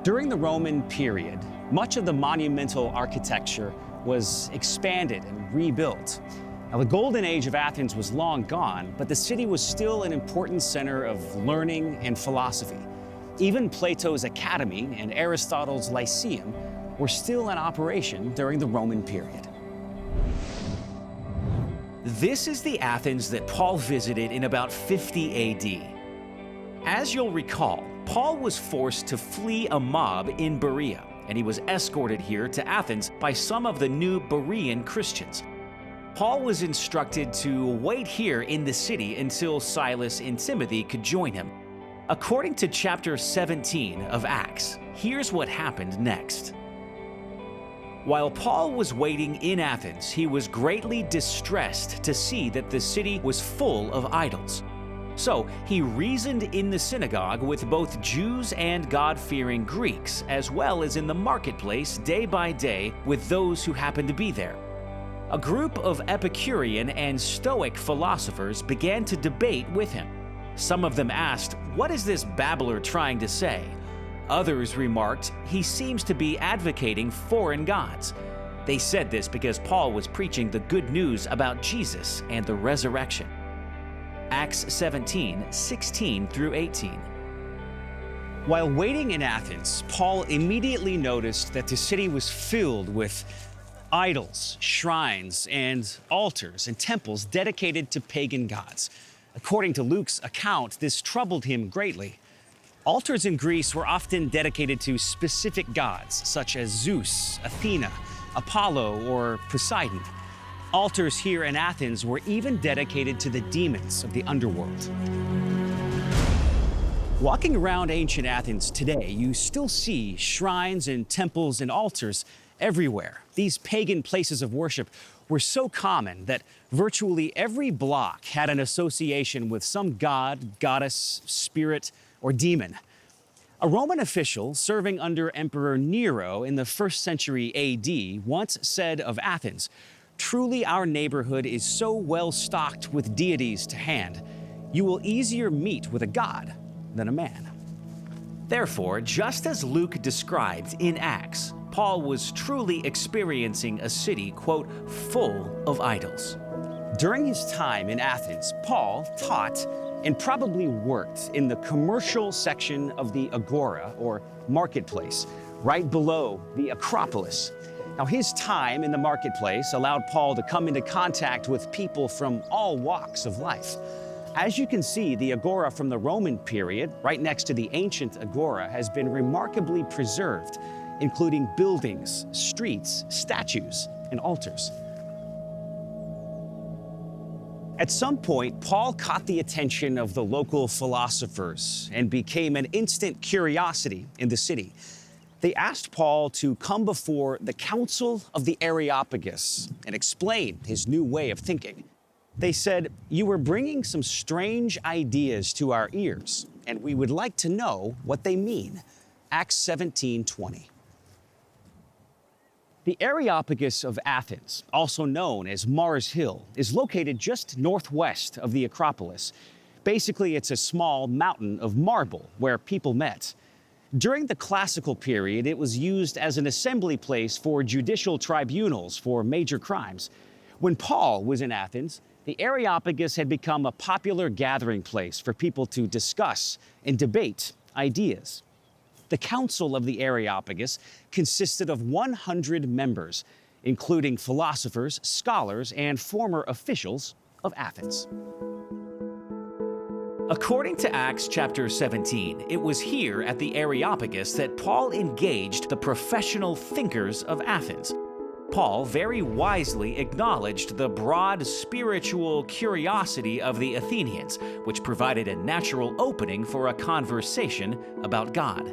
During the Roman period, much of the monumental architecture was expanded and rebuilt. Now, the golden age of Athens was long gone, but the city was still an important center of learning and philosophy. Even Plato's Academy and Aristotle's Lyceum were still in operation during the Roman period. This is the Athens that Paul visited in about 50 AD. As you'll recall, Paul was forced to flee a mob in Berea, and he was escorted here to Athens by some of the new Berean Christians. Paul was instructed to wait here in the city until Silas and Timothy could join him. According to chapter 17 of Acts, here's what happened next. While Paul was waiting in Athens, he was greatly distressed to see that the city was full of idols. So he reasoned in the synagogue with both Jews and God-fearing Greeks, as well as in the marketplace day by day with those who happened to be there. A group of Epicurean and Stoic philosophers began to debate with him. Some of them asked, "What is this babbler trying to say?" Others remarked, "He seems to be advocating foreign gods." They said this because Paul was preaching the good news about Jesus and the resurrection. Acts 17:16 through 18. While waiting in Athens, Paul immediately noticed that the city was filled with idols, shrines, and altars and temples dedicated to pagan gods. According to Luke's account, this troubled him greatly. Altars in Greece were often dedicated to specific gods, such as Zeus, Athena, Apollo, or Poseidon. Altars here in Athens were even dedicated to the demons of the underworld. Walking around ancient Athens today, you still see shrines and temples and altars everywhere. These pagan places of worship were so common that virtually every block had an association with some god, goddess, spirit, or demon. A Roman official serving under Emperor Nero in the 1st century AD once said of Athens, "Truly our neighborhood is so well stocked with deities to hand, you will easier meet with a god than a man." Therefore, just as Luke described in Acts, Paul was truly experiencing a city, quote, full of idols. During his time in Athens, Paul taught and probably worked in the commercial section of the Agora, or marketplace, right below the Acropolis. Now, his time in the marketplace allowed Paul to come into contact with people from all walks of life. As you can see, the Agora from the Roman period, right next to the ancient Agora, has been remarkably preserved, including buildings, streets, statues, and altars. At some point, Paul caught the attention of the local philosophers and became an instant curiosity in the city. They asked Paul to come before the Council of the Areopagus and explain his new way of thinking. They said, "You are bringing some strange ideas to our ears, and we would like to know what they mean." Acts 17:20. The Areopagus of Athens, also known as Mars Hill, is located just northwest of the Acropolis. Basically, it's a small mountain of marble where people met. During the classical period, it was used as an assembly place for judicial tribunals for major crimes. When Paul was in Athens, the Areopagus had become a popular gathering place for people to discuss and debate ideas. The Council of the Areopagus consisted of 100 members, including philosophers, scholars, and former officials of Athens. According to Acts chapter 17, it was here at the Areopagus that Paul engaged the professional thinkers of Athens. Paul very wisely acknowledged the broad spiritual curiosity of the Athenians, which provided a natural opening for a conversation about God.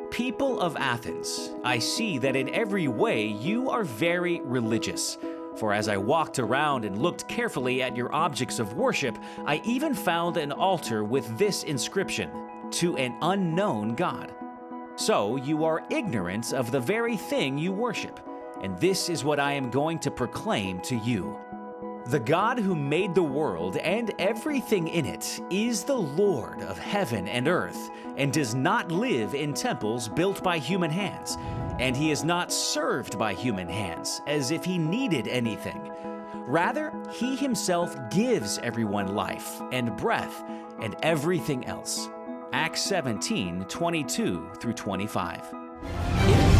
People of Athens, I see that in every way you are very religious. For as I walked around and looked carefully at your objects of worship, I even found an altar with this inscription, "To an unknown God." So you are ignorant of the very thing you worship, and this is what I am going to proclaim to you. The God who made the world and everything in it is the Lord of heaven and earth, and does not live in temples built by human hands, and he is not served by human hands as if he needed anything. Rather, he himself gives everyone life and breath and everything else. Acts 17:22 through 25.